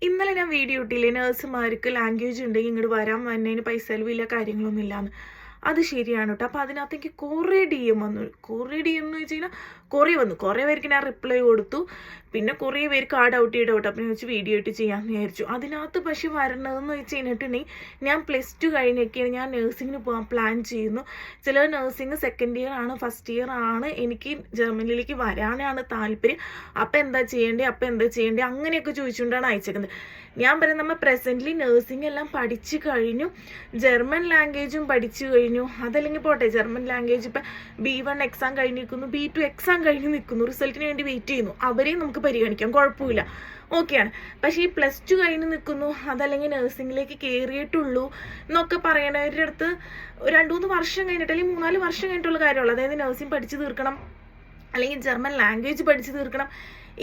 ഇന്നലെ ഞാൻ video ഇട്ടില്ലേ നേഴ്സുമാർക്ക് language ഉണ്ടെങ്കിൽ ഇങ്ങോട്ട് വന്നതിന് പൈസ ചിലവില്ല കാര്യങ്ങളൊന്നും ഇല്ലാന്ന്. അത് ശരിയാണ് കേട്ടോ. അപ്പോൾ അതിനകത്ത് എനിക്ക് കുറേ DM വന്നു. കുറേ DM എന്ന് വെച്ച് കഴിഞ്ഞാൽ കുറേ പേർക്ക് ഞാൻ റിപ്ലൈ കൊടുത്തു. പിന്നെ കുറേ പേർക്ക് ഡൗട്ട് അപ്പോൾ ഞാൻ വെച്ച് വീഡിയോ ഇട്ട് ചെയ്യാമെന്ന് വിചാരിച്ചു. അതിനകത്ത് പക്ഷേ വരണതെന്ന് വെച്ച് കഴിഞ്ഞിട്ടുണ്ടെങ്കിൽ ഞാൻ +2 കഴിഞ്ഞൊക്കെയാണ് ഞാൻ നഴ്സിങ്ങിന് പോകാൻ പ്ലാൻ ചെയ്യുന്നു. ചിലർ നഴ്സിംഗ് സെക്കൻഡ് ഇയർ ആണ്, ഫസ്റ്റ് ഇയർ ആണ്, എനിക്ക് ജർമ്മനിയിലേക്ക് വരാനാണ് താല്പര്യം, അപ്പോൾ എന്താ ചെയ്യേണ്ടത് അങ്ങനെയൊക്കെ ചോദിച്ചുകൊണ്ടാണ് അയച്ചേക്കുന്നത്. ഞാൻ പറയുന്നത് നമ്മൾ പ്രസൻ്റ്ലി നഴ്സിംഗ് എല്ലാം പഠിച്ചു കഴിഞ്ഞു, ജർമ്മൻ ലാംഗ്വേജും പഠിച്ചു കഴിഞ്ഞു. അതല്ലെങ്കിൽ പോട്ടെ, ജർമ്മൻ ലാംഗ്വേജ് ഇപ്പം B1 എക്സാം കഴിഞ്ഞ് നിൽക്കുന്നു, B2 എക്സാം കഴിഞ്ഞ് നിൽക്കുന്നു, റിസൾട്ടിന് വേണ്ടി വെയിറ്റ് ചെയ്യുന്നു, അവരെയും നമുക്ക് പരിഗണിക്കാം, കുഴപ്പമില്ല, ഓക്കെയാണ്. പക്ഷേ ഈ +2 കഴിഞ്ഞ് നിൽക്കുന്നു, അതല്ലെങ്കിൽ നഴ്സിംഗിലേക്ക് കയറിയിട്ടുള്ളൂ എന്നൊക്കെ പറയണവരുടെ അടുത്ത് 2-3 വർഷം കഴിഞ്ഞിട്ട് അല്ലെങ്കിൽ 3-4 വർഷം കഴിഞ്ഞിട്ടുള്ള കാര്യമുള്ളൂ. അതായത് നഴ്സിംഗ് പഠിച്ചു തീർക്കണം, അല്ലെങ്കിൽ ജർമ്മൻ ലാംഗ്വേജ് പഠിച്ചു തീർക്കണം,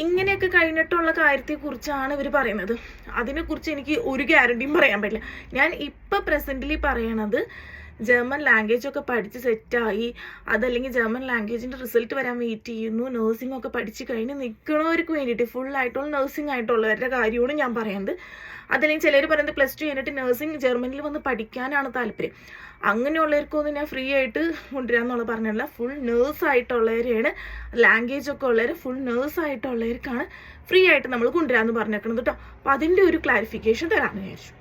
ഇങ്ങനെയൊക്കെ കഴിഞ്ഞിട്ടുള്ള കാര്യത്തെക്കുറിച്ചാണ് ഇവർ പറയുന്നത്. അതിനെക്കുറിച്ച് എനിക്ക് ഒരു ഗ്യാരണ്ടിയും പറയാൻ പറ്റില്ല. ഞാൻ ഇപ്പം പ്രസൻ്റ്ലി പറയണത് ജർമ്മൻ ലാംഗ്വേജ് ഒക്കെ പഠിച്ച് സെറ്റായി, അതല്ലെങ്കിൽ ജർമ്മൻ ലാംഗ്വേജിൻ്റെ റിസൾട്ട് വരാൻ വെയിറ്റ് ചെയ്യുന്നു, നഴ്സിംഗ് ഒക്കെ പഠിച്ച് കഴിഞ്ഞ് നിൽക്കണവർക്ക് വേണ്ടിയിട്ട്, ഫുള്ളായിട്ടുള്ള നഴ്സിംഗ് ആയിട്ടുള്ളവരുടെ കാര്യമാണ് ഞാൻ പറയുന്നത്. അതല്ലെങ്കിൽ ചിലർ പറയുന്നത് +2 കഴിഞ്ഞിട്ട് നഴ്സിംഗ് ജർമ്മനിയിൽ വന്ന് പഠിക്കാനാണ് താല്പര്യം. അങ്ങനെയുള്ളവർക്കൊന്നും ഞാൻ ഫ്രീ ആയിട്ട് കൊണ്ടുവരാമെന്നുള്ള പറഞ്ഞല്ല. ഫുൾ നേഴ്സായിട്ടുള്ളവരെയാണ്, ലാംഗ്വേജ് ഒക്കെ ഉള്ളവർ ഫുൾ നേഴ്സായിട്ടുള്ളവർക്കാണ് ഫ്രീ ആയിട്ട് നമ്മൾ കൊണ്ടുവരാമെന്ന് പറഞ്ഞേക്കുന്നത് കേട്ടോ. അപ്പോൾ അതിൻ്റെ ഒരു ക്ലാരിഫിക്കേഷൻ തരാമെന്ന് വിചാരിച്ചു.